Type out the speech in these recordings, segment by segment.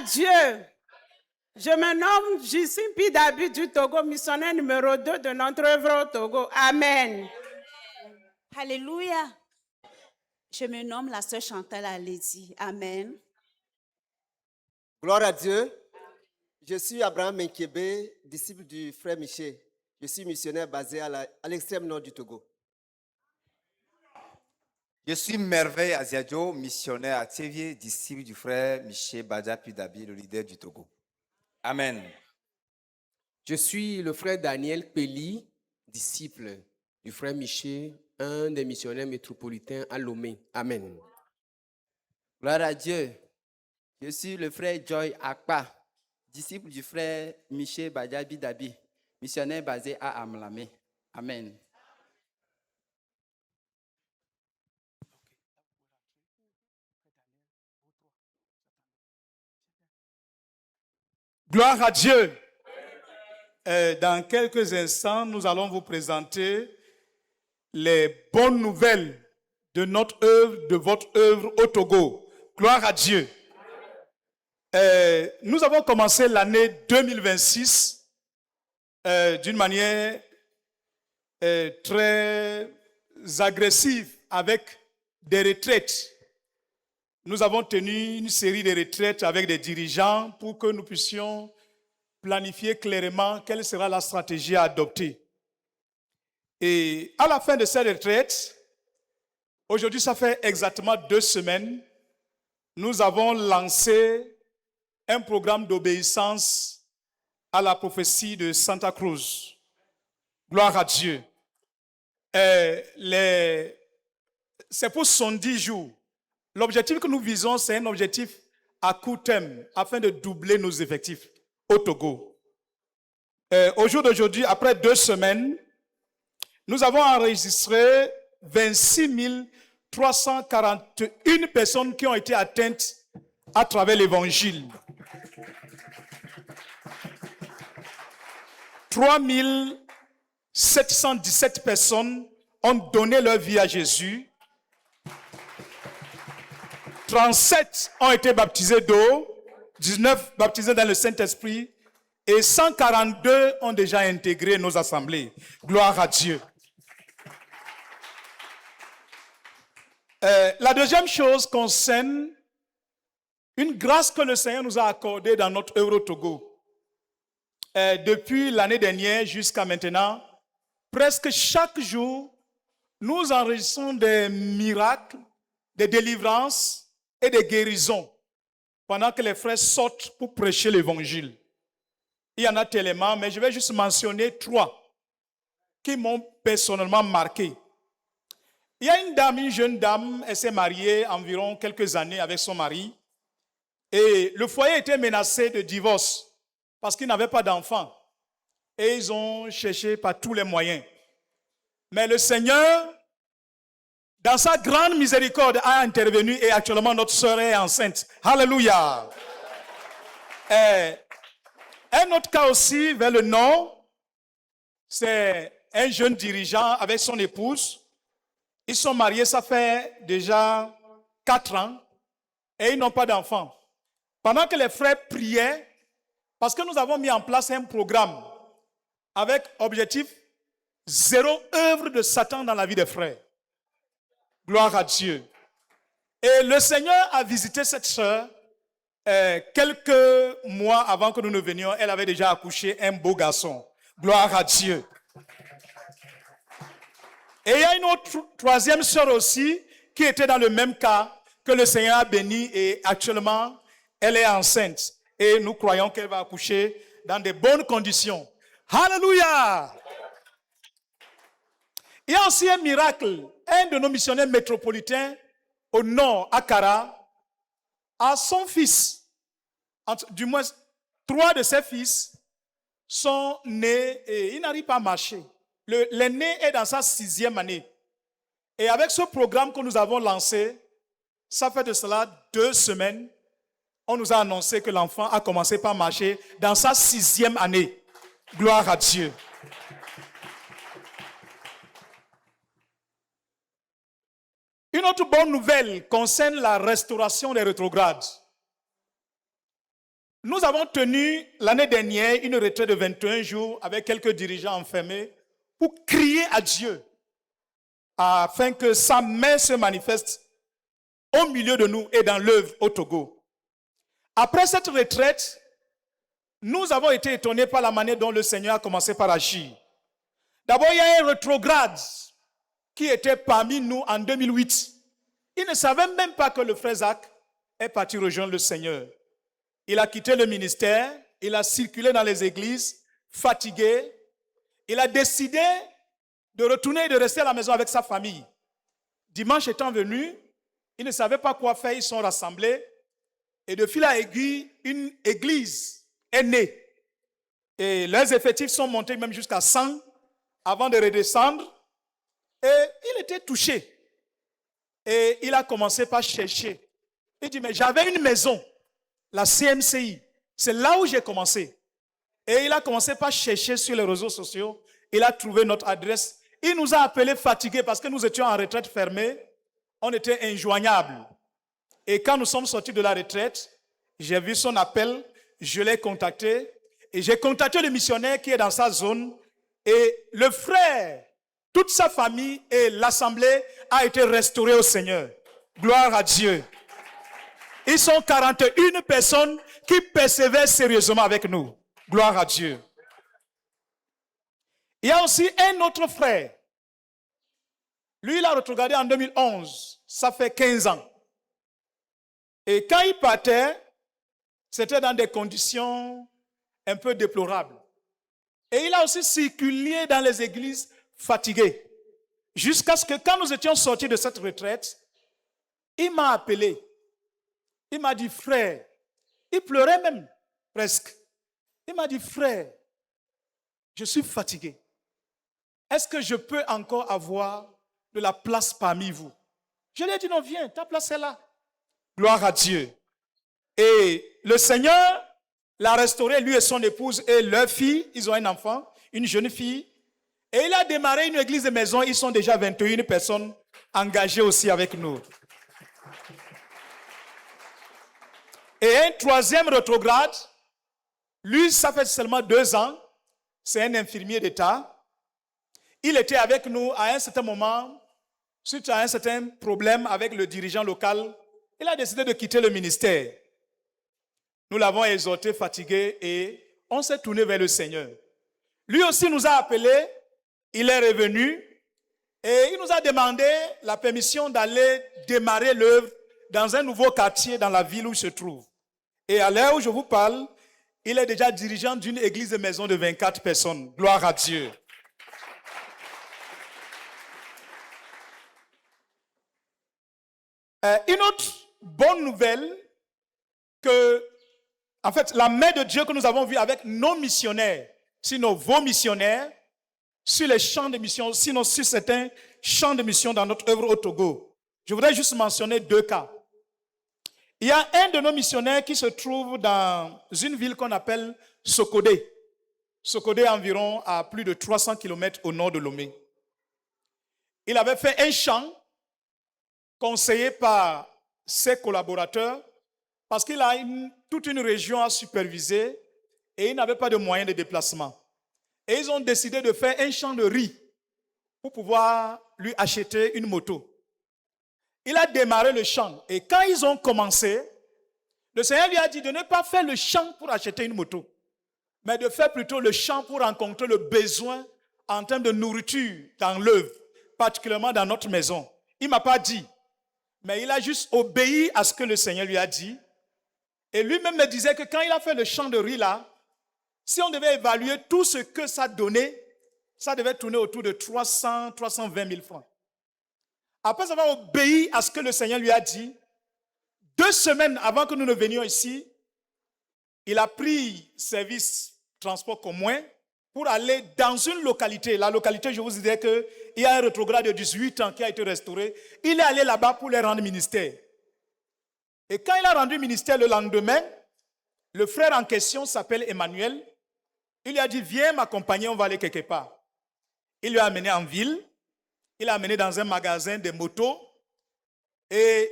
Dieu. Je me nomme Jussim Pidabi du Togo, missionnaire numéro 2 de notre œuvre au Togo. Amen. Alléluia. Je me nomme la sœur Chantal Alédi. Amen. Gloire à Dieu. Je suis Abraham Menkebe, disciple du frère Miché. Je suis missionnaire basé à l'extrême nord du Togo. Je suis Merveille Aziadio, missionnaire à Thévier, disciple du frère Miché Badja Pidabi, le leader du Togo. Amen. Je suis le frère Daniel Peli, disciple du frère Miché, un des missionnaires métropolitains à Lomé. Amen. Gloire à Dieu. Je suis le frère Joy Akpa, disciple du frère Miché Badja Bidabi, missionnaire basé à Amlamé. Amen. Gloire à Dieu. Dans quelques instants, nous allons vous présenter les bonnes nouvelles de notre œuvre, de votre œuvre au Togo. Gloire à Dieu. Nous avons commencé l'année 2026 d'une manière très agressive avec des retraites. Nous avons tenu une série de retraites avec des dirigeants pour que nous puissions planifier clairement quelle sera la stratégie à adopter. Et à la fin de cette retraite, aujourd'hui ça fait exactement 2 semaines, nous avons lancé un programme d'obéissance à la prophétie de Santa Cruz. Gloire à Dieu. C'est pour 70 jours. L'objectif que nous visons, c'est un objectif à court terme, afin de doubler nos effectifs au Togo. Au jour d'aujourd'hui, après 2 semaines, nous avons enregistré 26 341 personnes qui ont été atteintes à travers l'évangile. 3 717 personnes ont donné leur vie à Jésus. 37 ont été baptisés d'eau, 19 baptisés dans le Saint-Esprit et 142 ont déjà intégré nos assemblées. Gloire à Dieu. La deuxième chose concerne une grâce que le Seigneur nous a accordée dans notre œuvre au Togo. Depuis l'année dernière jusqu'à maintenant, presque chaque jour, nous enregistrons des miracles, des délivrances et des guérisons pendant que les frères sortent pour prêcher l'évangile. Il y en a tellement, mais je vais juste mentionner 3 qui m'ont personnellement marqué. Il y a une dame, une jeune dame, elle s'est mariée environ quelques années avec son mari et le foyer était menacé de divorce parce qu'ils n'avaient pas d'enfants et ils ont cherché par tous les moyens. Mais le Seigneur, dans sa grande miséricorde, a intervenu et actuellement notre sœur est enceinte. Alléluia. Un autre cas aussi vers le nord, c'est un jeune dirigeant avec son épouse. Ils sont mariés, ça fait déjà 4 ans et ils n'ont pas d'enfants. Pendant que les frères priaient, parce que nous avons mis en place un programme avec objectif 0 œuvre de Satan dans la vie des frères. Gloire à Dieu. Et le Seigneur a visité cette sœur quelques mois avant que nous ne venions. Elle avait déjà accouché un beau garçon. Gloire à Dieu. Et il y a une autre 3e sœur aussi qui était dans le même cas que le Seigneur a béni et actuellement elle est enceinte. Et nous croyons qu'elle va accoucher dans de bonnes conditions. Alléluia! Il y a aussi un miracle. Un de nos missionnaires métropolitains au nord, à Kara, a son fils. Du moins, 3 de ses fils sont nés et ils n'arrivent pas à marcher. L'aîné est dans sa 6e année. Et avec ce programme que nous avons lancé, ça fait de cela 2 semaines, on nous a annoncé que l'enfant a commencé par marcher dans sa 6e année. Gloire à Dieu. Une autre bonne nouvelle concerne la restauration des rétrogrades. Nous avons tenu l'année dernière une retraite de 21 jours avec quelques dirigeants enfermés pour crier à Dieu afin que sa main se manifeste au milieu de nous et dans l'œuvre au Togo. Après cette retraite, nous avons été étonnés par la manière dont le Seigneur a commencé par agir. D'abord, il y a un rétrograde qui était parmi nous en 2008. Il ne savait même pas que le frère Zach est parti rejoindre le Seigneur. Il a quitté le ministère, il a circulé dans les églises, fatigué. Il a décidé de retourner et de rester à la maison avec sa famille. Dimanche étant venu, ils ne savaient pas quoi faire, ils sont rassemblés. Et de fil à aiguille, une église est née. Et leurs effectifs sont montés même jusqu'à 100 avant de redescendre. Et il était touché. Et il a commencé par chercher. Il dit, mais j'avais une maison, la CMCI. C'est là où j'ai commencé. Et il a commencé par chercher sur les réseaux sociaux. Il a trouvé notre adresse. Il nous a appelés fatigués parce que nous étions en retraite fermée. On était injoignables. Et quand nous sommes sortis de la retraite, j'ai vu son appel, je l'ai contacté. Et j'ai contacté le missionnaire qui est dans sa zone. Et le frère, toute sa famille et l'assemblée a été restaurée au Seigneur. Gloire à Dieu. Ils sont 41 personnes qui persévèrent sérieusement avec nous. Gloire à Dieu. Il y a aussi un autre frère. Lui, il a rétrogradé en 2011. Ça fait 15 ans. Et quand il partait, c'était dans des conditions un peu déplorables. Et il a aussi circulé dans les églises fatigué. Jusqu'à ce que quand nous étions sortis de cette retraite, il m'a appelé. Il m'a dit, frère, il pleurait même, presque. Il m'a dit, frère, je suis fatigué. Est-ce que je peux encore avoir de la place parmi vous? Je lui ai dit, non, viens, ta place est là. Gloire à Dieu. Et le Seigneur l'a restauré, lui et son épouse et leur fille. Ils ont un enfant, une jeune fille. Et il a démarré une église de maison. Ils sont déjà 21 personnes engagées aussi avec nous. Et un troisième rétrograde, lui, ça fait seulement 2 ans. C'est un infirmier d'État. Il était avec nous à un certain moment, suite à un certain problème avec le dirigeant local. Il a décidé de quitter le ministère. Nous l'avons exhorté, fatigué, et on s'est tourné vers le Seigneur. Lui aussi nous a appelés. Il est revenu et il nous a demandé la permission d'aller démarrer l'œuvre dans un nouveau quartier dans la ville où il se trouve. Et à l'heure où je vous parle, il est déjà dirigeant d'une église de maison de 24 personnes. Gloire à Dieu. Une autre bonne nouvelle, que, en fait, la main de Dieu que nous avons vue avec nos missionnaires, sinon vos missionnaires, sur les champs de mission, sinon sur certains champs de mission dans notre œuvre au Togo. Je voudrais juste mentionner 2 cas. Il y a un de nos missionnaires qui se trouve dans une ville qu'on appelle Sokodé. Sokodé environ à plus de 300 km au nord de Lomé. Il avait fait un champ conseillé par ses collaborateurs parce qu'il a toute une région à superviser et il n'avait pas de moyens de déplacement. Et ils ont décidé de faire un champ de riz pour pouvoir lui acheter une moto. Il a démarré le champ. Et quand ils ont commencé, le Seigneur lui a dit de ne pas faire le champ pour acheter une moto, mais de faire plutôt le champ pour rencontrer le besoin en termes de nourriture dans l'œuvre, particulièrement dans notre maison. Il ne m'a pas dit, mais il a juste obéi à ce que le Seigneur lui a dit. Et lui-même me disait que quand il a fait le champ de riz là, si on devait évaluer tout ce que ça donnait, ça devait tourner autour de 320 000 francs. Après avoir obéi à ce que le Seigneur lui a dit, 2 semaines avant que nous ne venions ici, il a pris service transport commun pour aller dans une localité. La localité, je vous disais qu'il y a un rétrograde de 18 ans qui a été restauré. Il est allé là-bas pour les rendre ministère. Et quand il a rendu ministère le lendemain, le frère en question s'appelle Emmanuel. Il lui a dit, viens m'accompagner, on va aller quelque part. Il lui a amené en ville. Il l'a amené dans un magasin de motos. Et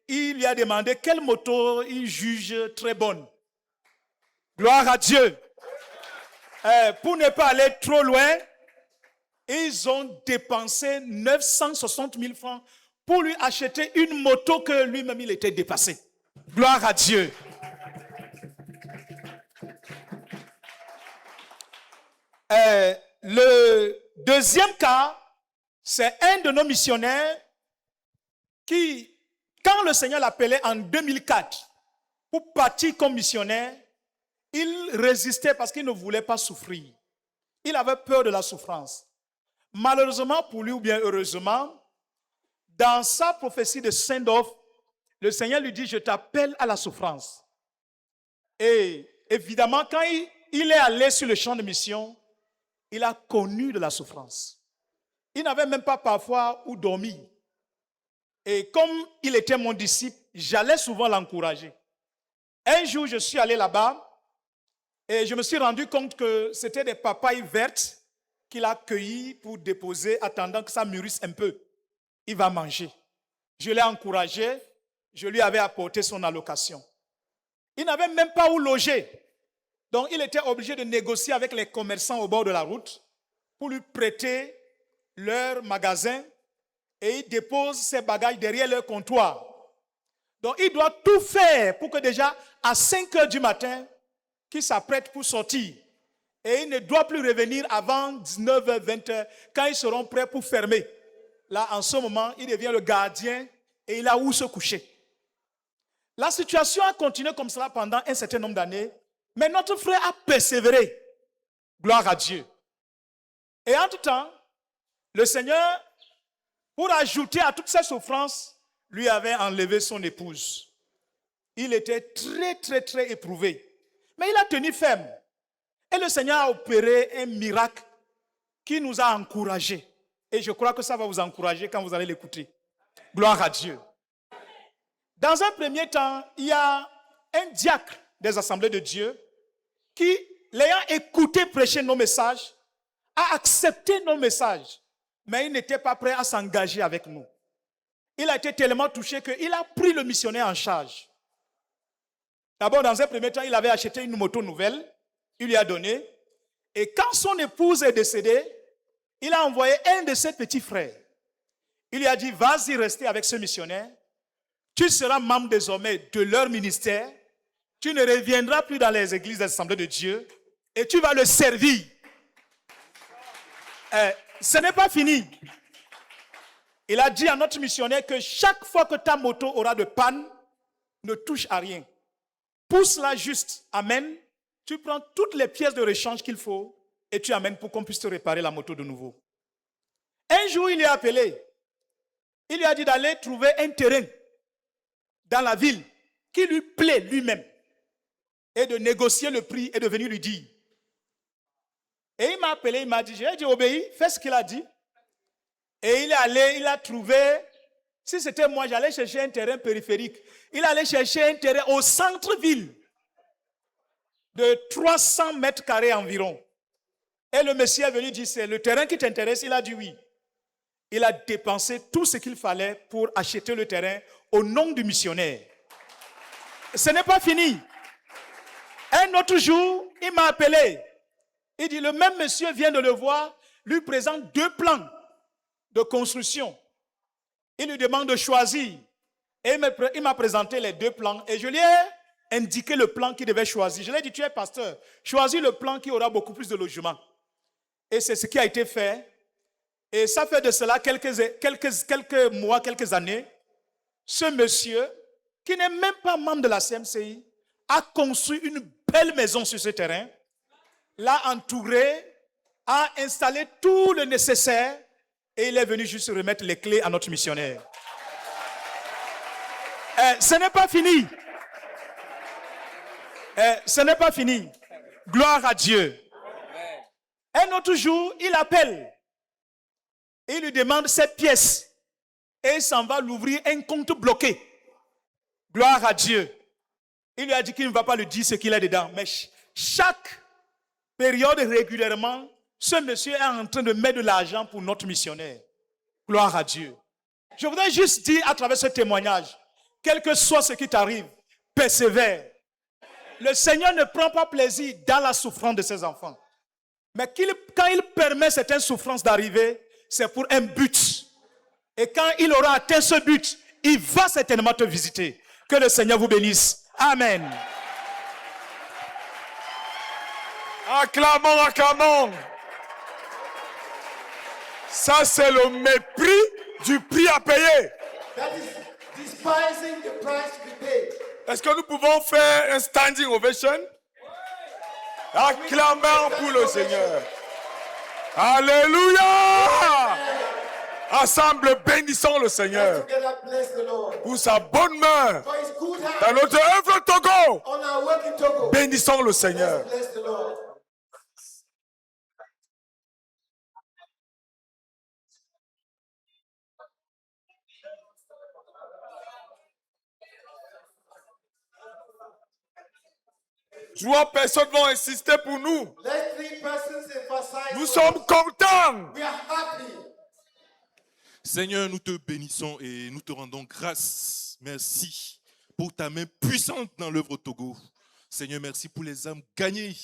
il lui a demandé quelle moto il juge très bonne. Gloire à Dieu. Pour ne pas aller trop loin, ils ont dépensé 960 000 francs pour lui acheter une moto que lui-même il était dépassé. Gloire à Dieu. Le deuxième cas, c'est un de nos missionnaires qui, quand le Seigneur l'appelait en 2004 pour partir comme missionnaire, il résistait parce qu'il ne voulait pas souffrir. Il avait peur de la souffrance. Malheureusement pour lui, ou bien heureusement, dans sa prophétie de Saint-Dov, le Seigneur lui dit, je t'appelle à la souffrance. Et évidemment, quand il est allé sur le champ de mission, il a connu de la souffrance. Il n'avait même pas parfois où dormir. Et comme il était mon disciple, j'allais souvent l'encourager. Un jour, je suis allé là-bas et je me suis rendu compte que c'était des papayes vertes qu'il a cueillies pour déposer, attendant que ça mûrisse un peu. Il va manger. Je l'ai encouragé, je lui avais apporté son allocation. Il n'avait même pas où loger. Donc, il était obligé de négocier avec les commerçants au bord de la route pour lui prêter leur magasin et il dépose ses bagages derrière leur comptoir. Donc, il doit tout faire pour que déjà à 5 heures du matin, qu'il s'apprête pour sortir. Et il ne doit plus revenir avant 19h, 20h, quand ils seront prêts pour fermer. Là, en ce moment, il devient le gardien et il a où se coucher. La situation a continué comme cela pendant un certain nombre d'années. Mais notre frère a persévéré. Gloire à Dieu. Et entre-temps, le Seigneur, pour ajouter à toutes ces souffrances, lui avait enlevé son épouse. Il était très éprouvé. Mais il a tenu ferme. Et le Seigneur a opéré un miracle qui nous a encouragés. Et je crois que ça va vous encourager quand vous allez l'écouter. Gloire à Dieu. Dans un premier temps, il y a un diacre des Assemblées de Dieu qui, l'ayant écouté prêcher nos messages, a accepté nos messages, mais il n'était pas prêt à s'engager avec nous. Il a été tellement touché qu'il a pris le missionnaire en charge. D'abord, dans un premier temps, il avait acheté une moto nouvelle, il lui a donné, et quand son épouse est décédée, il a envoyé un de ses petits frères. Il lui a dit, vas-y rester avec ce missionnaire, tu seras membre désormais de leur ministère, tu ne reviendras plus dans les églises des Assemblées de Dieu et tu vas le servir. Ce n'est pas fini. Il a dit à notre missionnaire que chaque fois que ta moto aura de panne, ne touche à rien. Pousse-la juste, amène. Tu prends toutes les pièces de rechange qu'il faut et tu amènes pour qu'on puisse te réparer la moto de nouveau. Un jour, il est appelé. Il lui a dit d'aller trouver un terrain dans la ville qui lui plaît lui-même et de négocier le prix et de venir lui dire. Et il m'a appelé, il m'a dit, j'ai dit, obéis, fais ce qu'il a dit. Et il est allé, il a trouvé, si c'était moi, j'allais chercher un terrain périphérique. Il allait chercher un terrain au centre-ville de 300 mètres carrés environ. Et le monsieur est venu dire, c'est le terrain qui t'intéresse? Il a dit oui. Il a dépensé tout ce qu'il fallait pour acheter le terrain au nom du missionnaire. Ce n'est pas fini. Un autre jour, il m'a appelé. Il dit, le même monsieur vient de le voir, lui présente 2 plans de construction. Il lui demande de choisir. Et il m'a présenté les 2 plans et je lui ai indiqué le plan qu'il devait choisir. Je lui ai dit, tu es pasteur, choisis le plan qui aura beaucoup plus de logements. Et c'est ce qui a été fait. Et ça fait de cela quelques mois, quelques années, ce monsieur, qui n'est même pas membre de la CMCI, a construit une belle maison sur ce terrain, l'a entouré, a installé tout le nécessaire et il est venu juste remettre les clés à notre missionnaire. Ce n'est pas fini. Ce n'est pas fini. Gloire à Dieu. Un autre jour, il appelle. Il lui demande cette pièce. Et il s'en va l'ouvrir un compte bloqué. Gloire à Dieu. Il lui a dit qu'il ne va pas lui dire ce qu'il a dedans. Mais chaque période, régulièrement, ce monsieur est en train de mettre de l'argent pour notre missionnaire. Gloire à Dieu. Je voudrais juste dire à travers ce témoignage, quel que soit ce qui t'arrive, persévère. Le Seigneur ne prend pas plaisir dans la souffrance de ses enfants. Mais quand il permet certaines souffrances d'arriver, c'est pour un but. Et quand il aura atteint ce but, il va certainement te visiter. Que le Seigneur vous bénisse. Amen. Acclamons, acclamons. Ça, c'est le mépris du prix à payer. That is despising the price to be paid. Est-ce que nous pouvons faire un standing ovation? Acclamons pour le Seigneur. Alléluia! Ensemble, bénissons le Seigneur Together, bless the Lord. pour sa bonne main For his good hand dans notre œuvre Togo. on our work in Togo. Bénissons le Seigneur. Bless the Lord. Trois personnes vont insister pour nous. Let 3 persons emphasize. Nous for sommes us. contents. We are happy. Seigneur, nous te bénissons et nous te rendons grâce. Merci pour ta main puissante dans l'œuvre Togo. Seigneur, merci pour les âmes gagnées.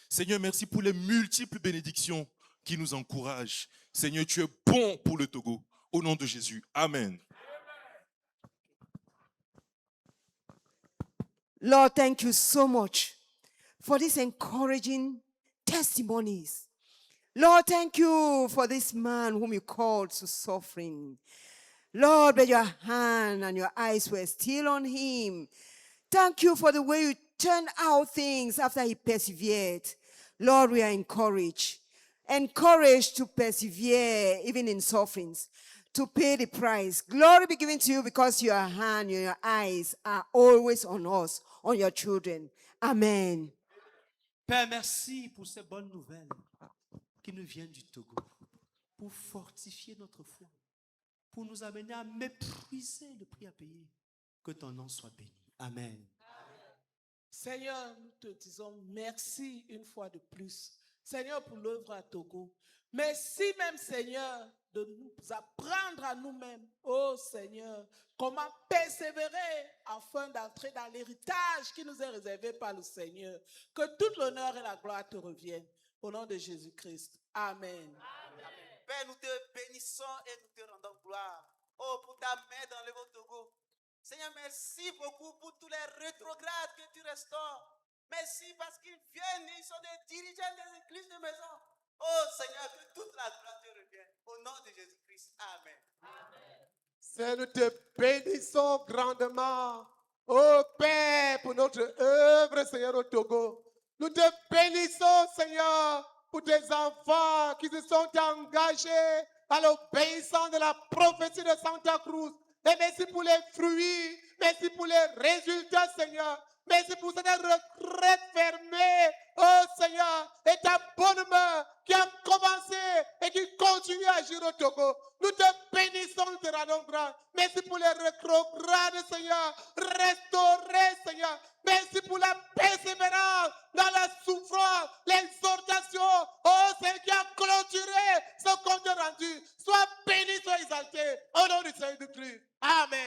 Seigneur, merci pour les multiples bénédictions qui nous encouragent. Seigneur, tu es bon pour le Togo. Au nom de Jésus. Amen. Lord, thank you so much for these encouraging testimonies. Lord, thank you for this man whom you called to suffering. Lord, that your hand and your eyes were still on him. Thank you for the way you turned out things after he persevered. Lord, we are encouraged to persevere even in sufferings, to pay the price. Glory be given to you because your hand, your eyes are always on us, on your children. Amen. Père, merci pour ces bonnes nouvelles qui nous viennent du Togo, pour fortifier notre foi, pour nous amener à mépriser le prix à payer. Que ton nom soit béni. Amen. Seigneur, nous te disons merci une fois de plus. Seigneur, pour l'œuvre à Togo. Merci même, Seigneur, de nous apprendre à nous-mêmes, oh Seigneur, comment persévérer afin d'entrer dans l'héritage qui nous est réservé par le Seigneur. Que toute l'honneur et la gloire te reviennent. Au nom de Jésus-Christ. Amen. Père, nous te bénissons et nous te rendons gloire. Oh, pour ta main dans le Togo. Seigneur, merci beaucoup pour tous les rétrogrades que tu restaures. Merci parce qu'ils viennent, ils sont des dirigeants des églises de maison. Oh Seigneur, que toute la gloire te revienne. Au nom de Jésus-Christ. Amen. Seigneur, nous te bénissons grandement. Oh Père, pour notre œuvre, Seigneur, au Togo. Nous te bénissons, Seigneur, pour tes enfants qui se sont engagés à l'obéissance de la prophétie de Santa Cruz. Et merci pour les fruits, merci pour les résultats, Seigneur. Merci pour cette retraite fermée, oh Seigneur, et ta bonne main qui a commencé et qui continue à agir au Togo. Nous te bénissons, nous te rendons grâce. Merci pour les rétrogrades, Seigneur, restaurés, Seigneur. Merci pour la persévérance dans la souffrance, l'exhortation, oh Seigneur, qui a clôturé ce compte rendu. Sois béni, sois exalté, au nom du Seigneur du Christ. Amen.